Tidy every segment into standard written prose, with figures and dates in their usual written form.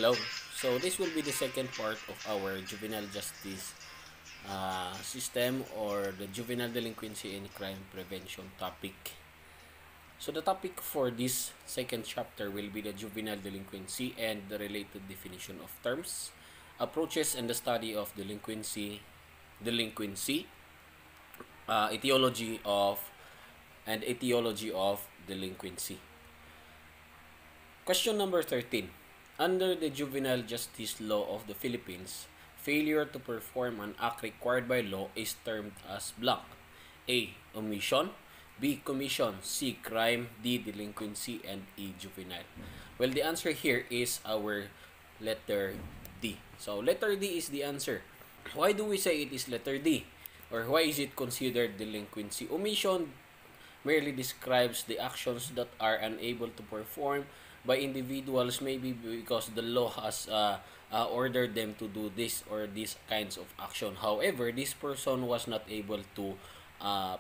Hello. So this will be the second part of our juvenile justice system, or the juvenile delinquency and crime prevention topic. So the topic for this second chapter will be the juvenile delinquency and the related definition of terms, approaches and the study of delinquency, etiology of delinquency. Question number 13. Under the juvenile justice law of the Philippines, failure to perform an act required by law is termed as blank. A. Omission. B. Commission. C. Crime. D. Delinquency. And E. Juvenile. Well, the answer here is our letter D. So, letter D is the answer. Why do we say it is letter D? Or why is it considered delinquency? Omission merely describes the actions that are unable to perform by individuals, maybe because the law has ordered them to do this or these kinds of action. However, this person was not able to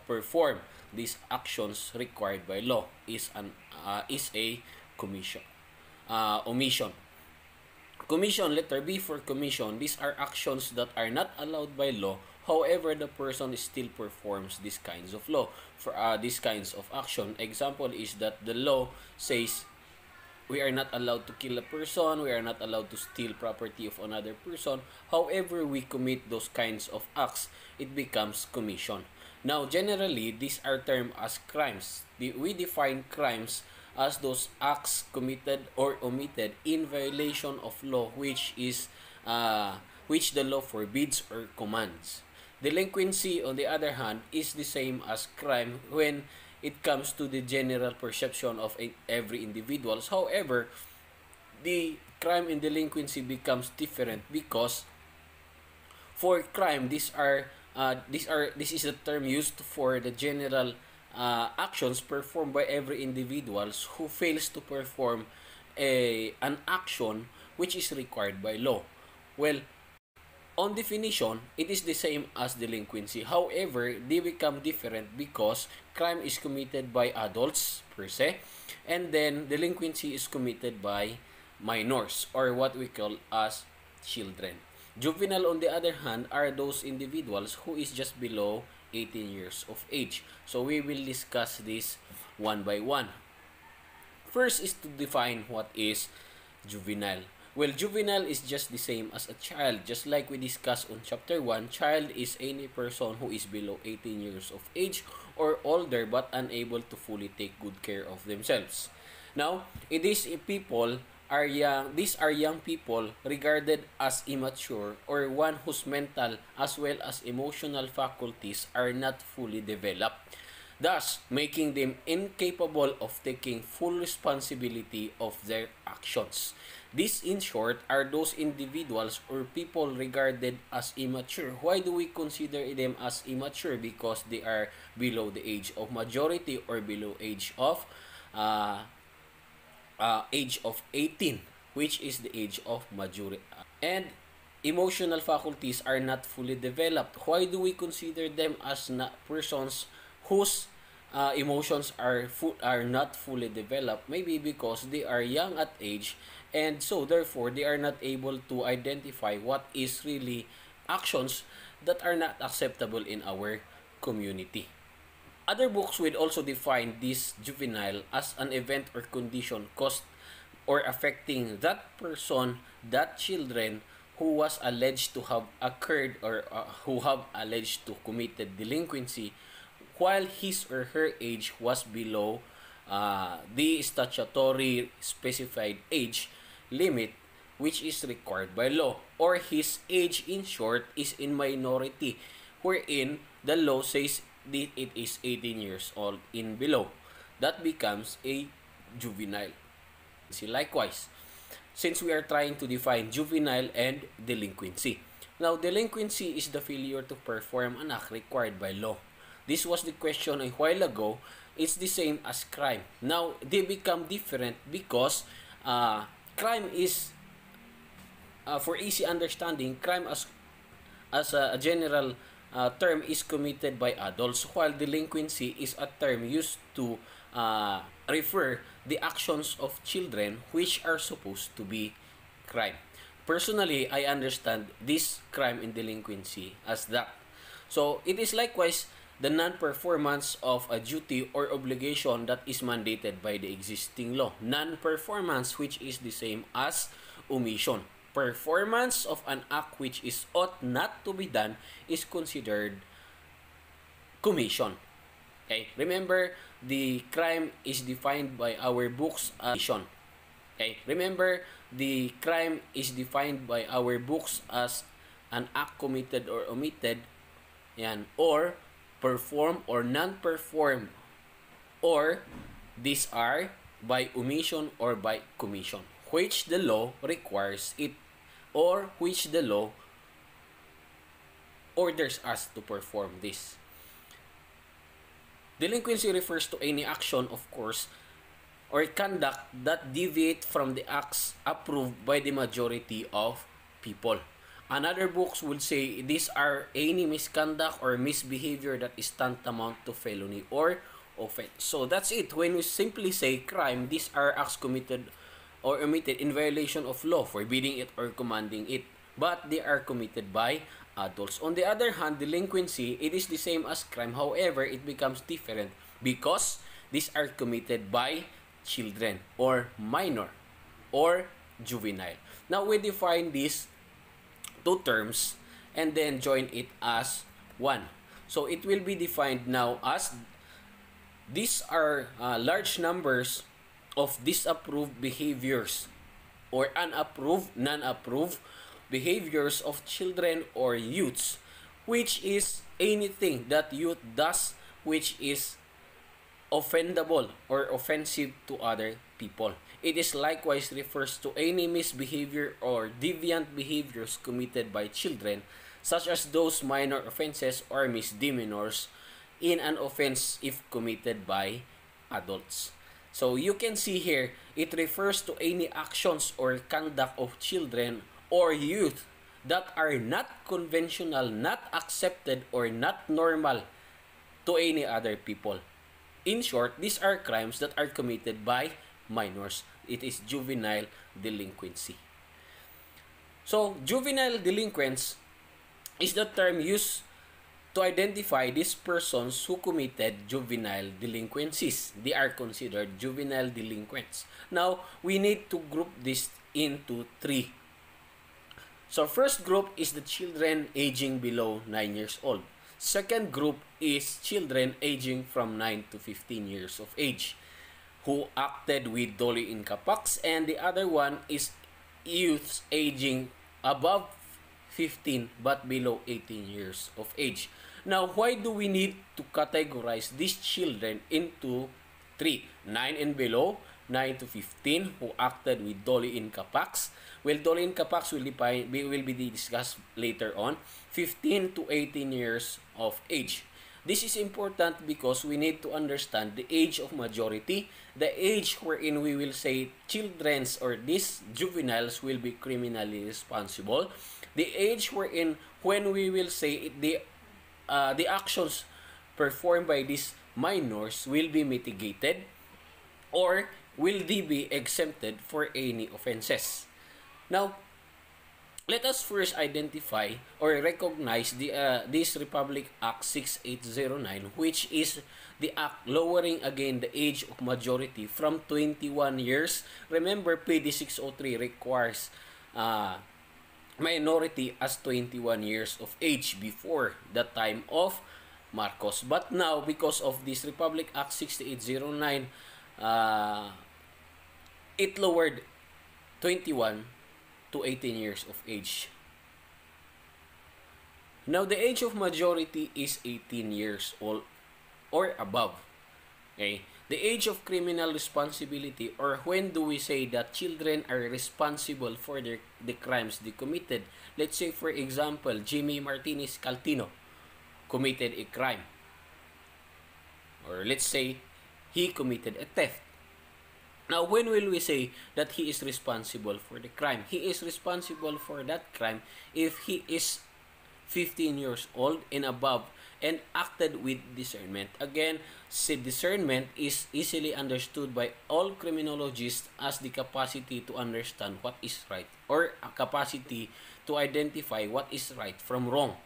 perform these actions required by law. Is a commission. Omission. Commission, letter B for commission. These are actions that are not allowed by law. However, the person still performs these kinds of law for these kinds of action. Example is that the law says we are not allowed to kill a person, we are not allowed to steal property of another person. However, we commit those kinds of acts, it becomes commission. Now, generally, these are termed as crimes. We define crimes as those acts committed or omitted in violation of law, which the law forbids or commands. Delinquency, on the other hand, is the same as crime when it comes to the general perception of every individual. However, the crime and delinquency becomes different because for crime, this is a term used for the general actions performed by every individuals who fails to perform an action which is required by law. Well, on definition, it is the same as delinquency. However, they become different because crime is committed by adults per se, and then delinquency is committed by minors, or what we call as children. Juvenile, on the other hand, are those individuals who is just below 18 years of age. So we will discuss this one by one. First is to define what is juvenile. Well, juvenile is just the same as a child. Just like we discussed on chapter 1, child is any person who is below 18 years of age or older but unable to fully take good care of themselves. Now, these people are young. These are young people regarded as immature, or one whose mental as well as emotional faculties are not fully developed, thus making them incapable of taking full responsibility of their actions. These, in short, are those individuals or people regarded as immature. Why do we consider them as immature? Because they are below the age of majority or below age of 18, which is the age of majority. And emotional faculties are not fully developed. Why do we consider them as persons whose emotions are not fully developed? Maybe because they are young at age, and so therefore they are not able to identify what is really actions that are not acceptable in our community. Other books will also define this juvenile as an event or condition caused or affecting that person, that children, who was alleged to have occurred or who have alleged to committed delinquency while his or her age was below the statutory specified age limit which is required by law, or his age, in short, is in minority, wherein the law says that it is 18 years old in below. That becomes a juvenile. See, likewise, since we are trying to define juvenile and delinquency. Now, delinquency is the failure to perform an act required by law. This was the question a while ago. It's the same as crime. Now, they become different because crime is, for easy understanding, crime as a general term is committed by adults, while delinquency is a term used to refer the actions of children which are supposed to be crime. Personally, I understand this crime in delinquency as that. So, it is likewise the non-performance of a duty or obligation that is mandated by the existing law. Non-performance, which is the same as omission. Performance of an act which is ought not to be done is considered commission. Okay? Remember, the crime is defined by our books as commission. Okay? Remember, the crime is defined by our books as an act committed or omitted, yan, or perform or non-perform, or these are by omission or by commission, which the law requires it, or which the law orders us to perform this. Delinquency refers to any action, of course, or conduct that deviate from the acts approved by the majority of people. Another books would say these are any misconduct or misbehavior that is tantamount to felony or offense. So that's it. When we simply say crime, these are acts committed or omitted in violation of law, forbidding it or commanding it, but they are committed by adults. On the other hand, delinquency, it is the same as crime. However, it becomes different because these are committed by children or minor or juvenile. Now, we define these two terms and then join it as one. So, it will be defined now as these are large numbers of disapproved behaviors or unapproved, non-approved behaviors of children or youths, which is anything that youth does which is offendable or offensive to other people. It is likewise refers to any misbehavior or deviant behaviors committed by children, such as those minor offenses or misdemeanors in an offense if committed by adults. So you can see here, it refers to any actions or conduct of children or youth that are not conventional, not accepted, or not normal to any other people. In short, these are crimes that are committed by minors. It is juvenile delinquency. So, juvenile delinquents is the term used to identify these persons who committed juvenile delinquencies. They are considered juvenile delinquents. Now, we need to group this into three. So, first group is the children aging below 9 years old. Second group is children aging from 9 to 15 years of age who acted with doli incapax, and the other one is youths aging above 15 but below 18 years of age. Now, why do we need to categorize these children into three? 9 and below, 9 to 15 who acted with doli incapax. Well, doli incapax will be discussed later on. 15 to 18 years of age. This is important because we need to understand the age of majority, the age wherein we will say children's or these juveniles will be criminally responsible, the age wherein when we will say the actions performed by these minors will be mitigated or will they be exempted for any offenses. Now, let us first identify or recognize this Republic Act 6809, which is the act lowering again the age of majority from 21 years. Remember, PD 603 requires minority as 21 years of age before the time of Marcos. But now, because of this Republic Act 6809, it lowered 21 to 18 years of age. Now, the age of majority is 18 years old or above. Okay? The age of criminal responsibility, or when do we say that children are responsible for the crimes they committed? Let's say, for example, Jimmy Martinez Caltino committed a crime. Or let's say, he committed a theft. Now, when will we say that he is responsible for the crime? He is responsible for that crime if he is 15 years old and above and acted with discernment. Again, discernment is easily understood by all criminologists as the capacity to understand what is right, or a capacity to identify what is right from wrong.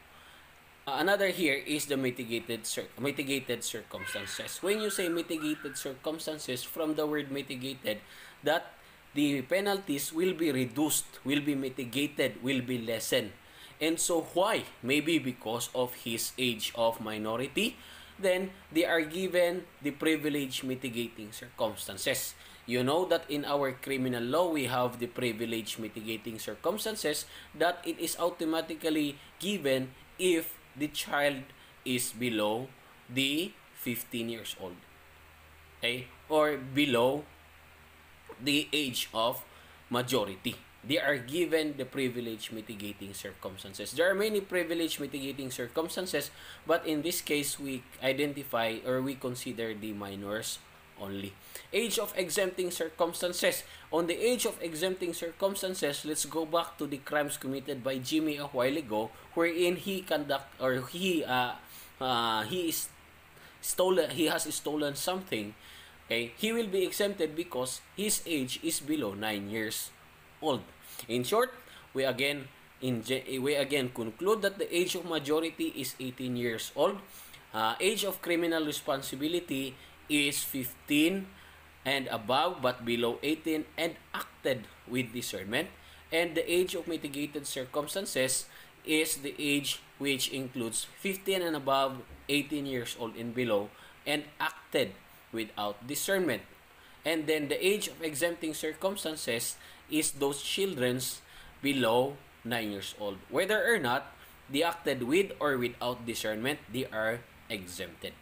Another here is the mitigated circumstances. When you say mitigated circumstances, from the word mitigated, that the penalties will be reduced, will be mitigated, will be lessened. And so why? Maybe because of his age of minority, then they are given the privilege mitigating circumstances. You know that in our criminal law, we have the privilege mitigating circumstances, that it is automatically given if the child is below the 15 years old. Okay? Or below the age of majority. They are given the privilege mitigating circumstances. There are many privilege mitigating circumstances, but in this case, we identify or we consider the minors only. Age of exempting circumstances. On the age of exempting circumstances, let's go back to the crimes committed by Jimmy a while ago, wherein he has stolen something. Okay, he will be exempted because his age is below 9 years old. In short, we again conclude that the age of majority is 18 years old. Age of criminal responsibility is 15 and above but below 18 and acted with discernment. And the age of mitigated circumstances is the age which includes 15 and above, 18 years old and below, and acted without discernment. And then the age of exempting circumstances is those children's below 9 years old. Whether or not they acted with or without discernment, they are exempted.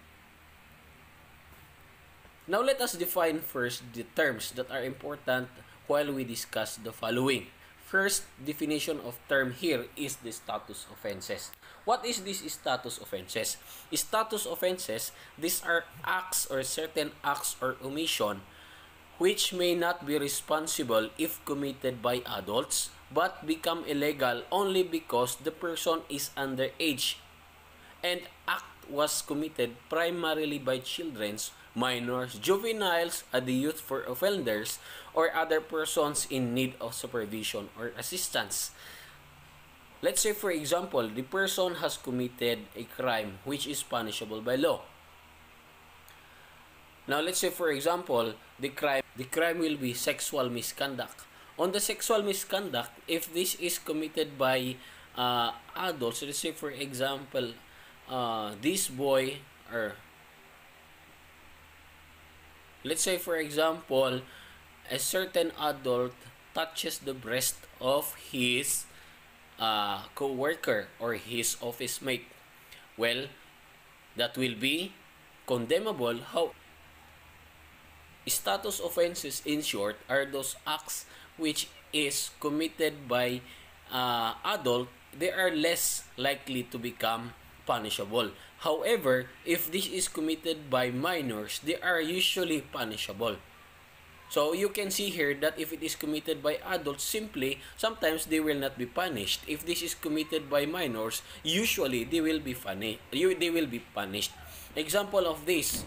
Now let us define first the terms that are important while we discuss the following. First definition of term here is the status offenses. What is this status offenses? Status offenses, these are acts or certain acts or omission which may not be responsible if committed by adults but become illegal only because the person is underage and act was committed primarily by children, minors, juveniles, the youth for offenders, or other persons in need of supervision or assistance. Let's say, for example, the person has committed a crime which is punishable by law. Now, let's say, for example, the crime will be sexual misconduct. On the sexual misconduct, if this is committed by adults, let's say, for example, this boy, or let's say, for example, a certain adult touches the breast of his co-worker or his office mate. Well, that will be condemnable. How status offenses, in short, are those acts which is committed by adult. They are less likely to become punishable. However, if this is committed by minors, they are usually punishable. So you can see here that if it is committed by adults, simply sometimes they will not be punished. If this is committed by minors, usually they will be punished. Example of this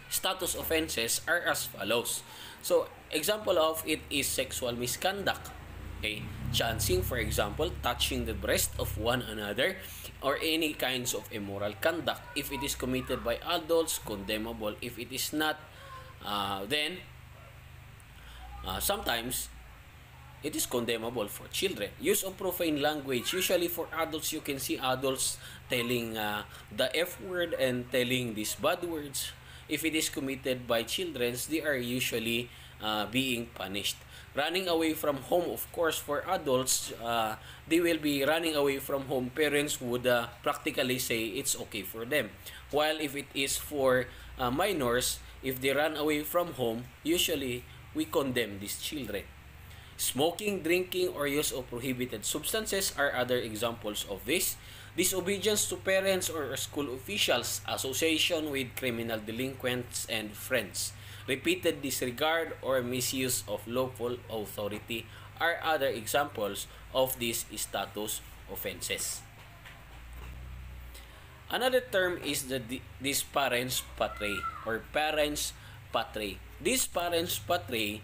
status offenses are as follows. So example of it is sexual misconduct. Okay, chancing, for example, touching the breast of one another, or any kinds of immoral conduct. If it is committed by adults, condemnable. If it is not, then sometimes it is condemnable for children. Use of profane language. Usually for adults, you can see adults telling the F word and telling these bad words. If it is committed by children, they are usually being punished. Running away from home, of course, for adults, they will be running away from home. Parents would practically say it's okay for them. While if it is for minors, if they run away from home, usually we condemn these children. Smoking, drinking, or use of prohibited substances are other examples of this. Disobedience to parents or school officials, association with criminal delinquents and friends, repeated disregard or misuse of lawful authority are other examples of these status offenses. Another term is this parens patriae or parens patriae. This parens patriae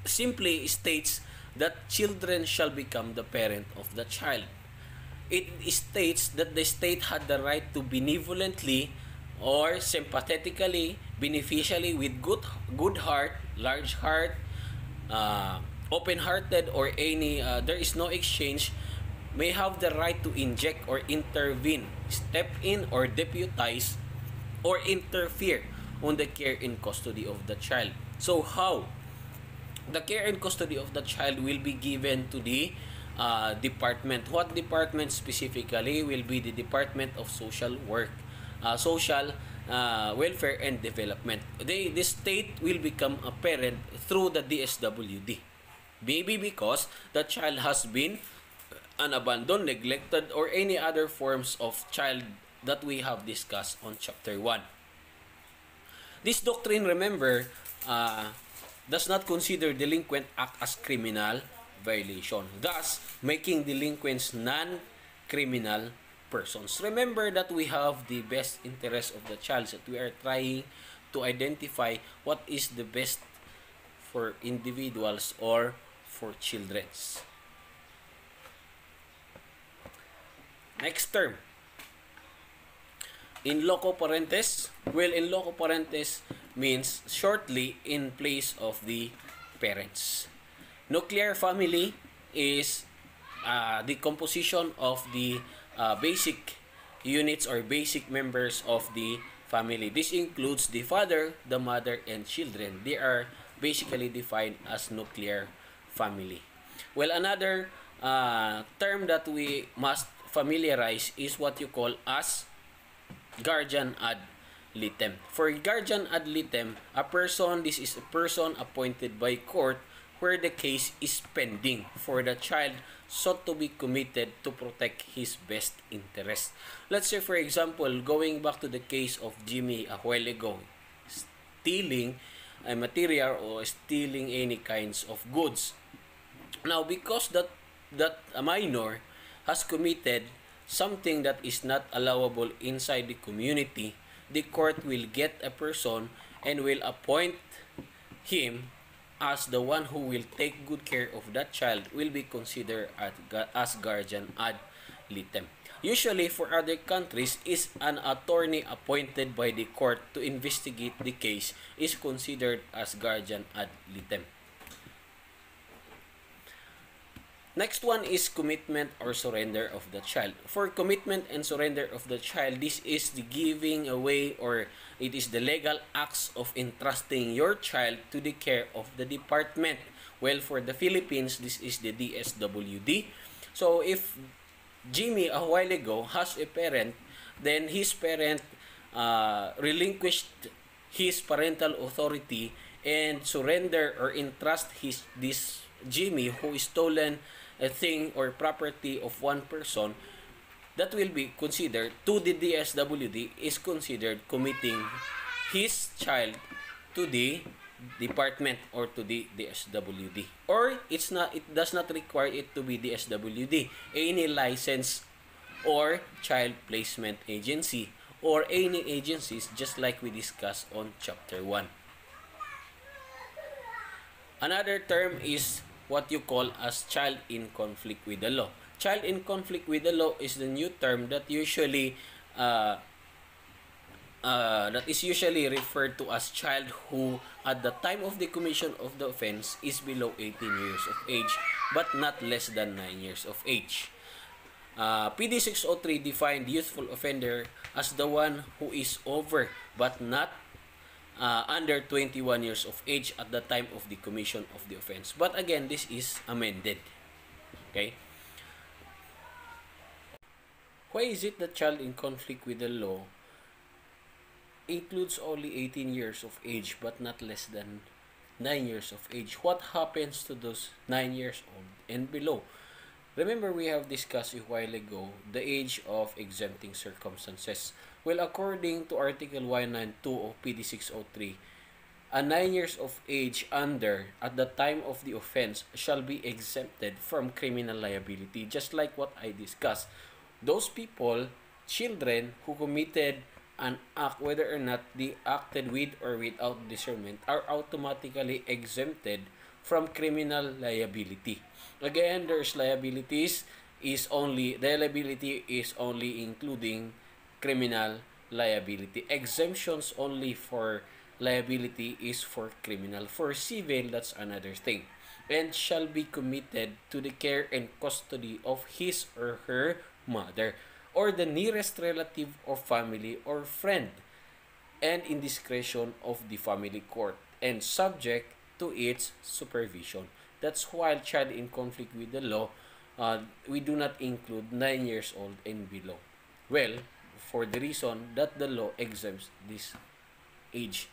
simply states that children shall become the parent of the child. It states that the state had the right to benevolently or sympathetically, beneficially, with good heart, large heart, open-hearted, or any, there is no exchange, may have the right to inject or intervene, step in or deputize, or interfere on the care and custody of the child. So how? The care and custody of the child will be given to the department. What department specifically? Will be the Department of Social Work, Social Welfare and Development. The state will become a parent through the DSWD. Maybe because the child has been abandoned, neglected, or any other forms of child that we have discussed on Chapter 1. This doctrine, remember, does not consider delinquent act as criminal violation, thus making delinquents non-criminal persons. Remember that we have the best interest of the child, that we are trying to identify what is the best for individuals or for children. Next term, in Loco Parentis. Well, in Loco Parentis means shortly in place of the parents. Nuclear family is the composition of the basic units or basic members of the family. This includes the father, the mother, and children. They are basically defined as nuclear family. Well, another term that we must familiarize is what you call as guardian ad litem. For guardian ad litem, this is a person appointed by court where the case is pending for the child sought to be committed to protect his best interest. Let's say, for example, going back to the case of Jimmy a while ago, stealing a material or stealing any kinds of goods. Now, because that a minor has committed something that is not allowable inside the community, the court will get a person and will appoint him as the one who will take good care of that child, will be considered as guardian ad litem. Usually, for other countries, is an attorney appointed by the court to investigate the case is considered as guardian ad litem. Next one is commitment or surrender of the child. For commitment and surrender of the child, this is the giving away, or it is the legal acts of entrusting your child to the care of the department. Well, for the Philippines, this is the DSWD. So, if Jimmy a while ago has a parent, then his parent relinquished his parental authority and surrender or entrust this Jimmy who is stolen a thing or property of one person, that will be considered to the DSWD is considered committing his child to the department or to the DSWD. Or it does not require it to be DSWD. Any license or child placement agency or any agencies, just like we discussed on Chapter 1. Another term is what you call as child in conflict with the law. Child in conflict with the law is the new term that is usually referred to as child who at the time of the commission of the offense is below 18 years of age but not less than 9 years of age. PD 603 defined youthful offender as the one who is over but not under 21 years of age at the time of the commission of the offense. But again, this is amended. Okay? Why is it that child in conflict with the law includes only 18 years of age but not less than 9 years of age? What happens to those 9 years old and below? Remember, we have discussed a while ago the age of exempting circumstances. Well, according to Article 192 of PD 603, a 9 years of age under at the time of the offense shall be exempted from criminal liability. Just like what I discussed, those people children who committed an act, whether or not they acted with or without discernment, are automatically exempted from criminal liability. Again, there's liability is only including criminal liability. Exemptions only for liability is for criminal. For civil, that's another thing. And shall be committed to the care and custody of his or her mother or the nearest relative or family or friend, and in discretion of the family court, and subject to its supervision. That's why child in conflict with the law, we do not include 9 years old and below. Well, for the reason that the law exempts this age.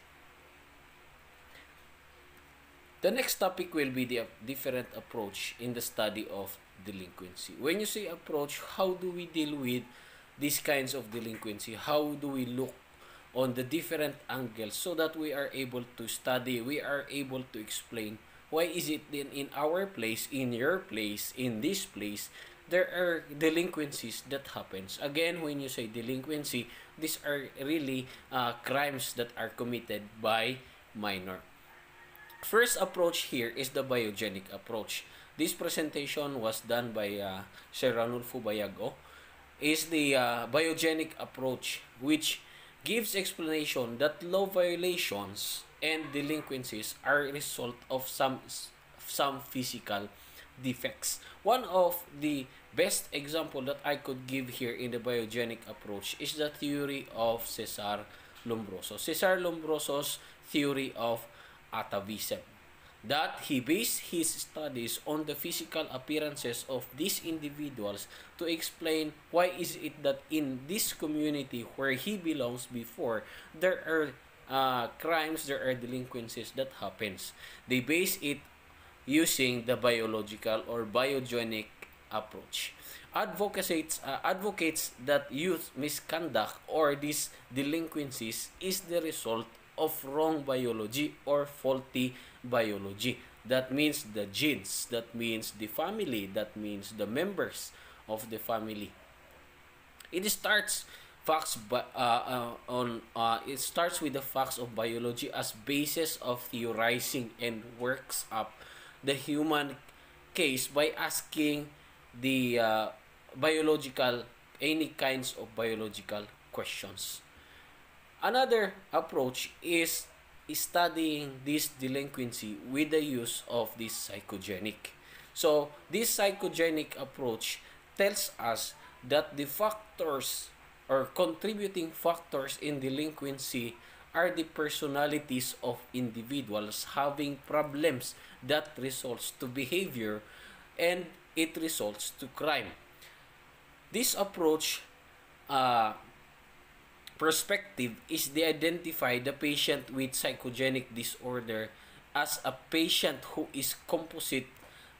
The next topic will be the different approach in the study of delinquency. When you say approach, how do we deal with these kinds of delinquency? How do we look on the different angles so that we are able to study, we are able to explain why is it then in our place, in your place, in this place, there are delinquencies that happens. Again, when you say delinquency, these are really crimes that are committed by minor. First approach here is the biogenic approach. This presentation was done by Sir Ranulfo Bayago. Is the biogenic approach, which gives explanation that law violations and delinquencies are a result of some physical defects. One of the best example that I could give here in the biogenic approach is the theory of Cesar Lombroso. Cesar Lombroso's theory of atavism, that he based his studies on the physical appearances of these individuals to explain why is it that in this community where he belongs before, there are crimes, there are delinquencies that happens. They base it using the biological or biogenic approach. Advocates that youth misconduct or these delinquencies is the result of wrong biology or faulty biology. That means the genes, that means the family, that means the members of the family. It starts it starts with the facts of biology as basis of theorizing and works up the human case by asking the any kinds of biological questions. Another approach is studying this delinquency with the use of this psychogenic. So, this psychogenic approach tells us that the factors or contributing factors in delinquency are the personalities of individuals having problems that results to behavior and it results to crime. This approach perspective is to identify the patient with psychogenic disorder as a patient who is composite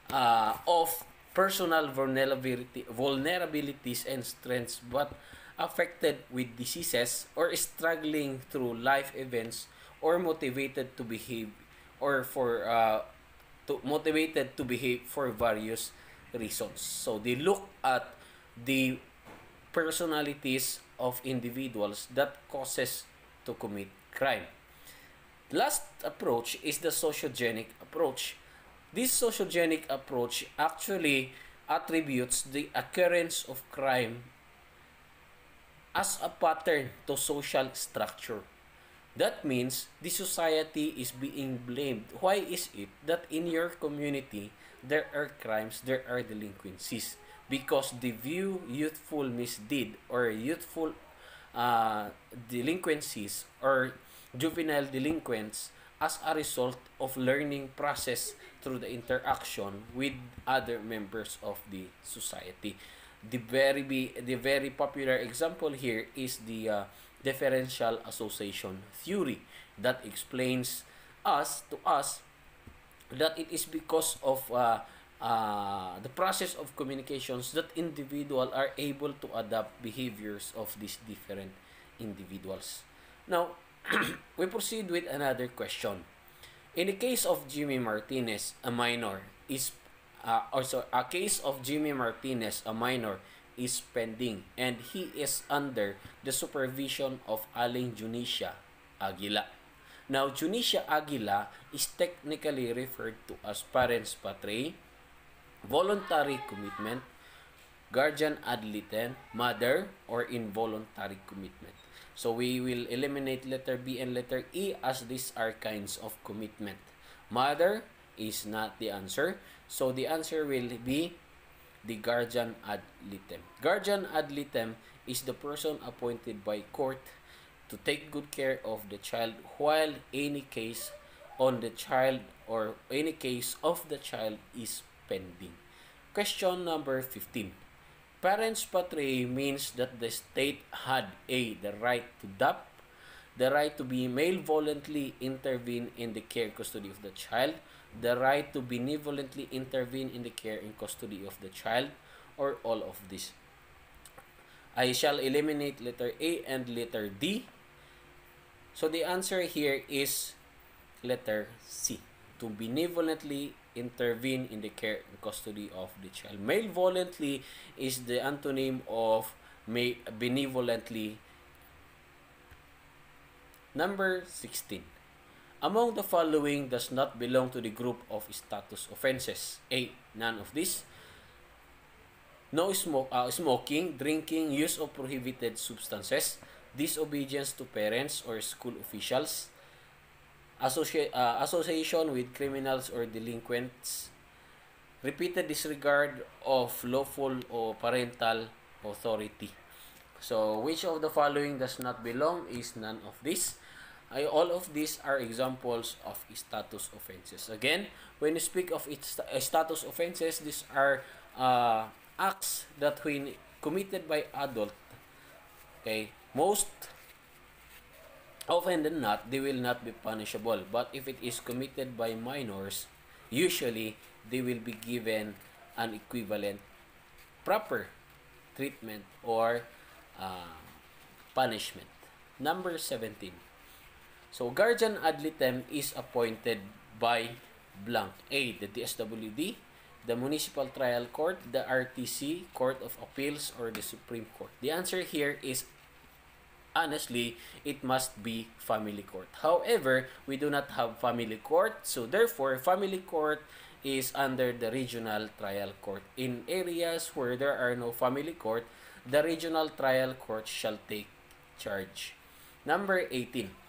of personal vulnerabilities and strengths but affected with diseases or struggling through life events or motivated to behave for various reasons. So they look at the personalities of individuals that causes to commit crime. Last approach is the sociogenic approach. This sociogenic approach actually attributes the occurrence of crime as a pattern to social structure. That means the society is being blamed. Why is it that in your community there are crimes, there are delinquencies? Because they view youthful misdeed or youthful delinquencies or juvenile delinquents as a result of learning process through the interaction with other members of the society. The very popular example here is the differential association theory that explains to us that it is because of the process of communications that individuals are able to adapt behaviors of these different individuals. Now, we proceed with another question. In the case of Jimmy Martinez, a minor, is pending and he is under the supervision of Aling Junicia Aguila. Now, Junicia Aguila is technically referred to as parens patriae, voluntary commitment, guardian ad litem, mother, or involuntary commitment. So we will eliminate letter B and letter E as these are kinds of commitment. Mother is not the answer. So the answer will be the guardian ad litem. Guardian ad litem is the person appointed by court to take good care of the child while any case on the child or any case of the child is pending. Question number 15. Parens patriae means that the state had A. the right to adopt, the right to be malevolently intervene in the care and custody of the child, the right to benevolently intervene in the care and custody of the child, or all of this. I shall eliminate letter A and letter D. So the answer here is letter C. To benevolently intervene in the care and custody of the child. Malevolently is the antonym of benevolently. Number 16. Among the following does not belong to the group of status offenses. A. None of this. No smoking, drinking, use of prohibited substances, disobedience to parents or school officials, association with criminals or delinquents, repeated disregard of lawful or parental authority. So, which of the following does not belong is none of this. All of these are examples of status offenses. Again, when you speak of status offenses, these are acts that when committed by adult, okay, most often than not, they will not be punishable. But if it is committed by minors, usually they will be given an equivalent proper treatment or punishment. Number 17. So, guardian ad litem is appointed by blank. A. The DSWD, the Municipal Trial Court, the RTC, Court of Appeals, or the Supreme Court. The answer here is, honestly, it must be family court. However, we do not have family court, so therefore, family court is under the regional trial court. In areas where there are no family court, the regional trial court shall take charge. Number 18.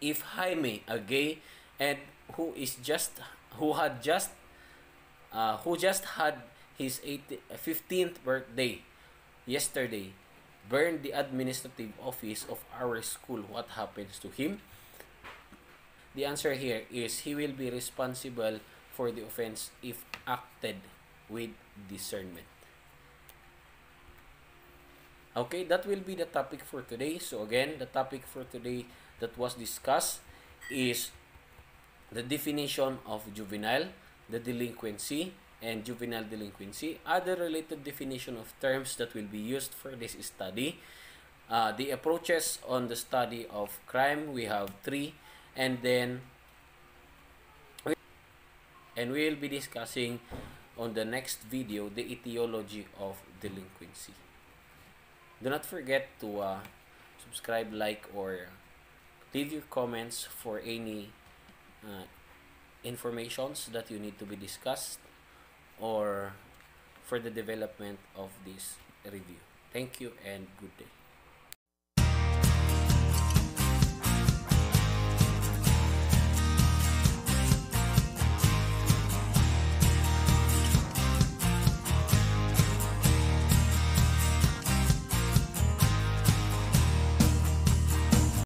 If Jaime, a gay, and who just had his 15th birthday yesterday, burned the administrative office of our school, what happens to him? The answer here is he will be responsible for the offense if acted with discernment. Okay, that will be the topic for today. So again, the topic for today that was discussed is the definition of juvenile, the delinquency, and juvenile delinquency, other related definition of terms that will be used for this study, the approaches on the study of crime, we have 3, and then we will be discussing on the next video the etiology of delinquency. Do not forget to subscribe, like, or leave your comments for any informations that you need to be discussed or for the development of this review. Thank you and good day.